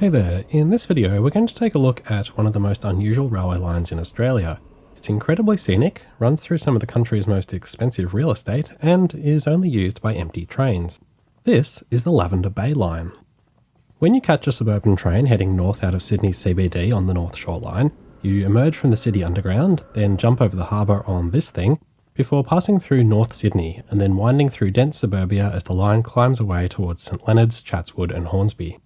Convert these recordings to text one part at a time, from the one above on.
Hey there, in this video we're going to take a look at one of the most unusual railway lines in Australia. It's incredibly scenic, runs through some of the country's most expensive real estate, and is only used by empty trains. This is the Lavender Bay line. When you catch a suburban train heading north out of Sydney's CBD on the North Shore line, you emerge from the city underground, then jump over the harbour on this thing, before passing through North Sydney and then winding through dense suburbia as the line climbs away towards St Leonard's, Chatswood and Hornsby.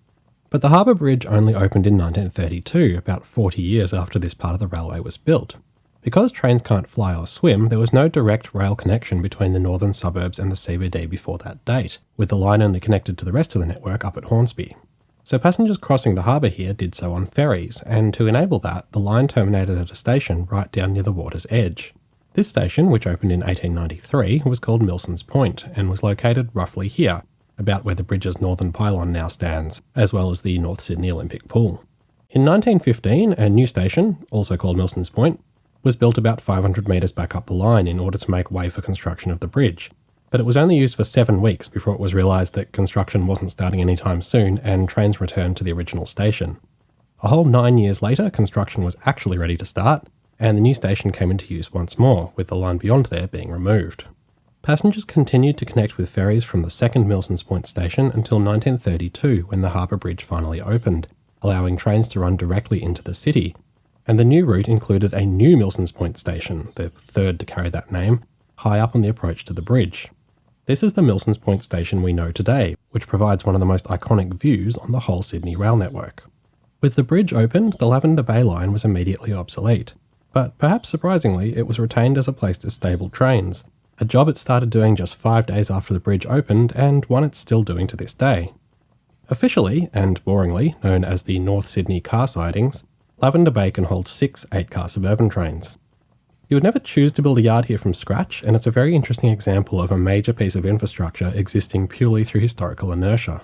But the Harbour Bridge only opened in 1932, about 40 years after this part of the railway was built. Because trains can't fly or swim, there was no direct rail connection between the northern suburbs and the CBD before that date, with the line only connected to the rest of the network up at Hornsby. So passengers crossing the harbour here did so on ferries, and to enable that, the line terminated at a station right down near the water's edge. This station, which opened in 1893, was called Milson's Point, and was located roughly here, about where the bridge's northern pylon now stands, as well as the North Sydney Olympic Pool. In 1915, a new station, also called Milson's Point, was built about 500 metres back up the line in order to make way for construction of the bridge. But it was only used for 7 weeks before it was realised that construction wasn't starting anytime soon and trains returned to the original station. A whole 9 years later, construction was actually ready to start, and the new station came into use once more, with the line beyond there being removed. Passengers continued to connect with ferries from the second Milson's Point station until 1932, when the Harbour Bridge finally opened, allowing trains to run directly into the city. And the new route included a new Milson's Point station, the third to carry that name, high up on the approach to the bridge. This is the Milson's Point station we know today, which provides one of the most iconic views on the whole Sydney rail network. With the bridge opened, the Lavender Bay line was immediately obsolete. But perhaps surprisingly, it was retained as a place to stable trains, a job it started doing just 5 days after the bridge opened, and one it's still doing to this day. Officially, and boringly, known as the North Sydney Car Sidings, Lavender Bay can hold 6 8-car suburban trains. You would never choose to build a yard here from scratch, and it's a very interesting example of a major piece of infrastructure existing purely through historical inertia.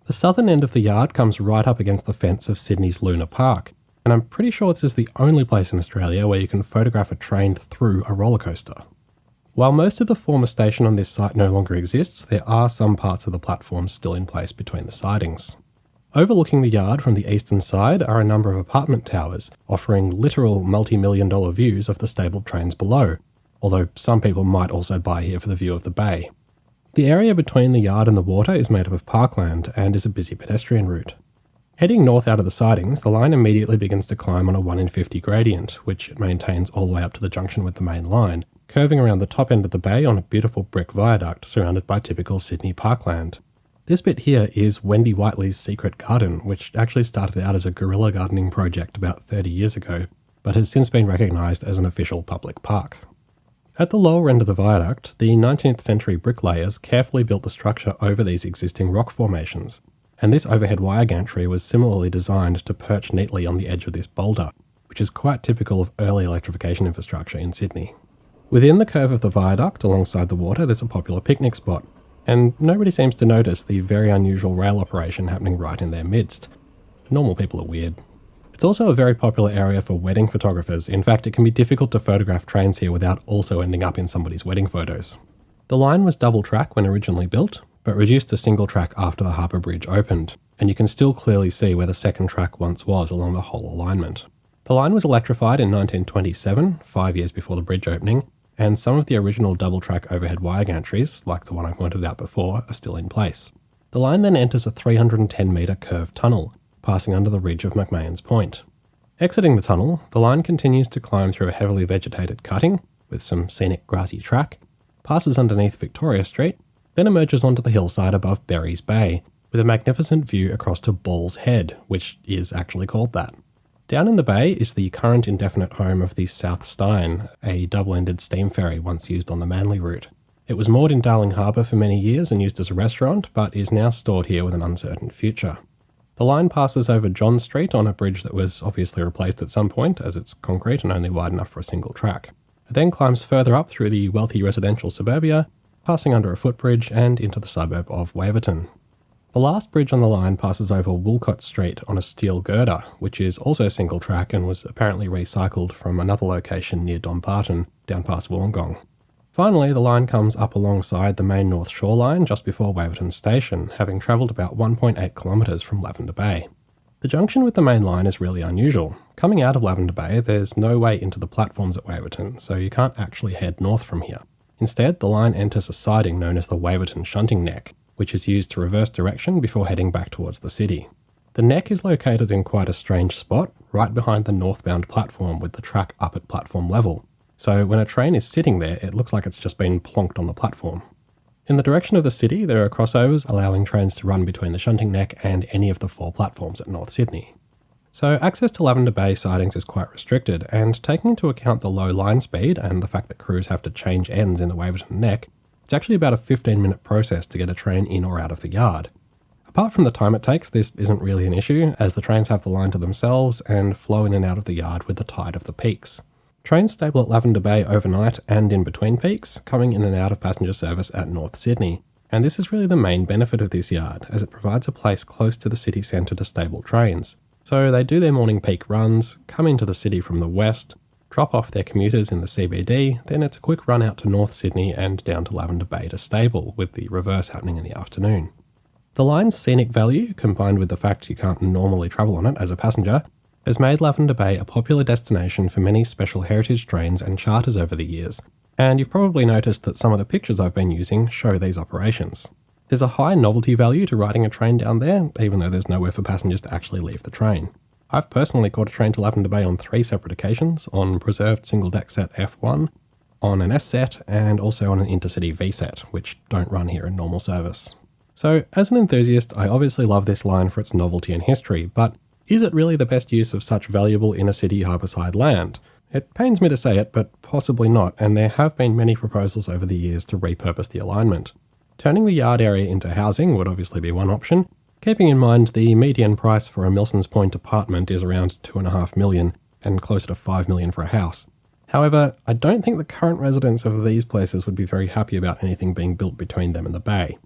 The southern end of the yard comes right up against the fence of Sydney's Luna Park, and I'm pretty sure this is the only place in Australia where you can photograph a train through a rollercoaster. While most of the former station on this site no longer exists, there are some parts of the platform still in place between the sidings. Overlooking the yard from the eastern side are a number of apartment towers, offering literal multi-million-dollar views of the stabled trains below, although some people might also buy here for the view of the bay. The area between the yard and the water is made up of parkland and is a busy pedestrian route. Heading north out of the sidings, the line immediately begins to climb on a 1 in 50 gradient, which it maintains all the way up to the junction with the main line, curving around the top end of the bay on a beautiful brick viaduct surrounded by typical Sydney parkland. This bit here is Wendy Whiteley's secret garden, which actually started out as a guerrilla gardening project about 30 years ago, but has since been recognised as an official public park. At the lower end of the viaduct, the 19th century bricklayers carefully built the structure over these existing rock formations, and this overhead wire gantry was similarly designed to perch neatly on the edge of this boulder, which is quite typical of early electrification infrastructure in Sydney. Within the curve of the viaduct alongside the water, there's a popular picnic spot, and nobody seems to notice the very unusual rail operation happening right in their midst. Normal people are weird. It's also a very popular area for wedding photographers. In fact, it can be difficult to photograph trains here without also ending up in somebody's wedding photos. The line was double track when originally built, but reduced to single track after the Harbour Bridge opened, and you can still clearly see where the second track once was along the whole alignment. The line was electrified in 1927, 5 years before the bridge opening, and some of the original double-track overhead wire gantries, like the one I pointed out before, are still in place. The line then enters a 310-metre curved tunnel, passing under the ridge of McMahon's Point. Exiting the tunnel, the line continues to climb through a heavily vegetated cutting, with some scenic grassy track, passes underneath Victoria Street, then emerges onto the hillside above Berries Bay, with a magnificent view across to Ball's Head, which is actually called that. Down in the bay is the current indefinite home of the South Steyne, a double-ended steam ferry once used on the Manly route. It was moored in Darling Harbour for many years and used as a restaurant, but is now stored here with an uncertain future. The line passes over John Street on a bridge that was obviously replaced at some point, as it's concrete and only wide enough for a single track. It then climbs further up through the wealthy residential suburbia, passing under a footbridge and into the suburb of Waverton. The last bridge on the line passes over Woolcott Street on a steel girder, which is also single track and was apparently recycled from another location near Dumbarton, down past Wollongong. Finally, the line comes up alongside the main North Shore line just before Waverton Station, having travelled about 1.8 kilometres from Lavender Bay. The junction with the main line is really unusual. Coming out of Lavender Bay, there's no way into the platforms at Waverton, so you can't actually head north from here. Instead, the line enters a siding known as the Waverton Shunting Neck, which is used to reverse direction before heading back towards the city. The neck is located in quite a strange spot, right behind the northbound platform with the track up at platform level. So when a train is sitting there, it looks like it's just been plonked on the platform. In the direction of the city, there are crossovers allowing trains to run between the shunting neck and any of the 4 platforms at North Sydney. So access to Lavender Bay sidings is quite restricted, and taking into account the low line speed and the fact that crews have to change ends in the Waverton neck, it's actually about a 15-minute process to get a train in or out of the yard. Apart from the time it takes, this isn't really an issue, as the trains have the line to themselves and flow in and out of the yard with the tide of the peaks. Trains stable at Lavender Bay overnight and in between peaks, coming in and out of passenger service at North Sydney. And this is really the main benefit of this yard, as it provides a place close to the city centre to stable trains. So they do their morning peak runs, come into the city from the west, drop off their commuters in the CBD, then it's a quick run out to North Sydney and down to Lavender Bay to stable, with the reverse happening in the afternoon. The line's scenic value, combined with the fact you can't normally travel on it as a passenger, has made Lavender Bay a popular destination for many special heritage trains and charters over the years, and you've probably noticed that some of the pictures I've been using show these operations. There's a high novelty value to riding a train down there, even though there's nowhere for passengers to actually leave the train. I've personally caught a train to Lavender Bay on 3 separate occasions, on preserved single-deck set F1, on an S set, and also on an intercity V set, which don't run here in normal service. So, as an enthusiast, I obviously love this line for its novelty and history, but is it really the best use of such valuable inner-city harbourside land? It pains me to say it, but possibly not, and there have been many proposals over the years to repurpose the alignment. Turning the yard area into housing would obviously be one option, keeping in mind the median price for a Milsons Point apartment is around $2.5 million, and closer to $5 million for a house. However, I don't think the current residents of these places would be very happy about anything being built between them and the bay.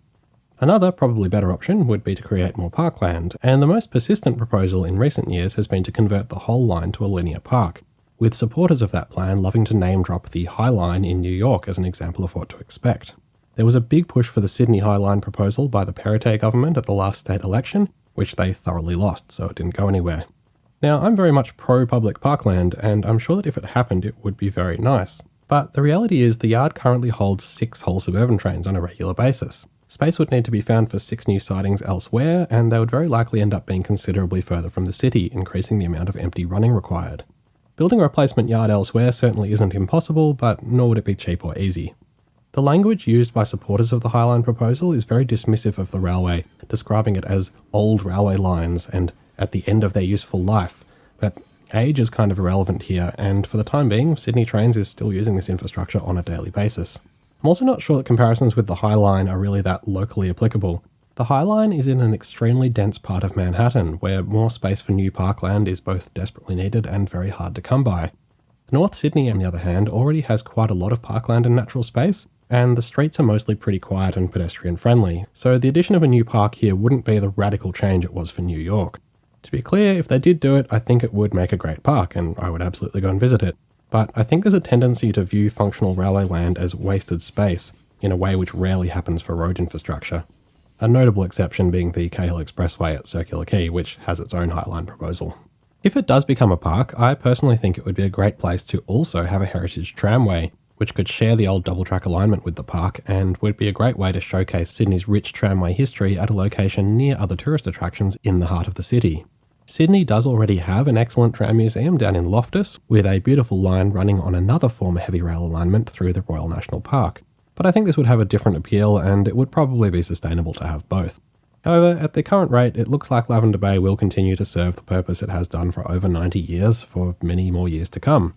Another, probably better option would be to create more parkland, and the most persistent proposal in recent years has been to convert the whole line to a linear park, with supporters of that plan loving to name drop the High Line in New York as an example of what to expect. There was a big push for the Sydney High Line proposal by the Perrottet government at the last state election, which they thoroughly lost, so it didn't go anywhere. Now, I'm very much pro-public parkland, and I'm sure that if it happened it would be very nice. But the reality is the yard currently holds 6 whole suburban trains on a regular basis. Space would need to be found for 6 new sidings elsewhere, and they would very likely end up being considerably further from the city, increasing the amount of empty running required. Building a replacement yard elsewhere certainly isn't impossible, but nor would it be cheap or easy. The language used by supporters of the High Line proposal is very dismissive of the railway, describing it as old railway lines and at the end of their useful life. But age is kind of irrelevant here, and for the time being, Sydney Trains is still using this infrastructure on a daily basis. I'm also not sure that comparisons with the High Line are really that locally applicable. The High Line is in an extremely dense part of Manhattan, where more space for new parkland is both desperately needed and very hard to come by. North Sydney, on the other hand, already has quite a lot of parkland and natural space, and the streets are mostly pretty quiet and pedestrian friendly, so the addition of a new park here wouldn't be the radical change it was for New York. To be clear, if they did do it, I think it would make a great park, and I would absolutely go and visit it. But I think there's a tendency to view functional railway land as wasted space, in a way which rarely happens for road infrastructure. A notable exception being the Cahill Expressway at Circular Quay, which has its own High Line proposal. If it does become a park, I personally think it would be a great place to also have a heritage tramway, which could share the old double-track alignment with the park, and would be a great way to showcase Sydney's rich tramway history at a location near other tourist attractions in the heart of the city. Sydney does already have an excellent tram museum down in Loftus, with a beautiful line running on another former heavy rail alignment through the Royal National Park. But I think this would have a different appeal, and it would probably be sustainable to have both. However, at the current rate, it looks like Lavender Bay will continue to serve the purpose it has done for over 90 years for many more years to come.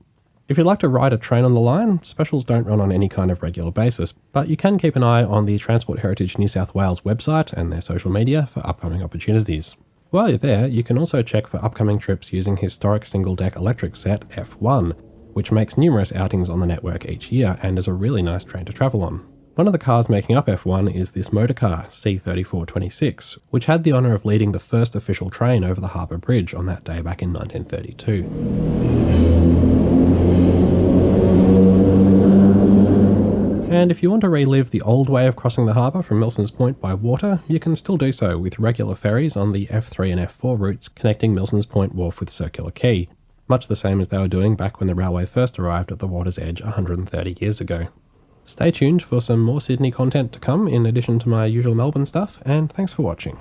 If you'd like to ride a train on the line, specials don't run on any kind of regular basis, but you can keep an eye on the Transport Heritage New South Wales website and their social media for upcoming opportunities. While you're there, you can also check for upcoming trips using historic single-deck electric set F1, which makes numerous outings on the network each year and is a really nice train to travel on. One of the cars making up F1 is this motorcar, C3426, which had the honour of leading the first official train over the Harbour Bridge on that day back in 1932. And if you want to relive the old way of crossing the harbour from Milsons Point by water, you can still do so with regular ferries on the F3 and F4 routes connecting Milsons Point Wharf with Circular Quay, much the same as they were doing back when the railway first arrived at the water's edge 130 years ago. Stay tuned for some more Sydney content to come in addition to my usual Melbourne stuff, and thanks for watching.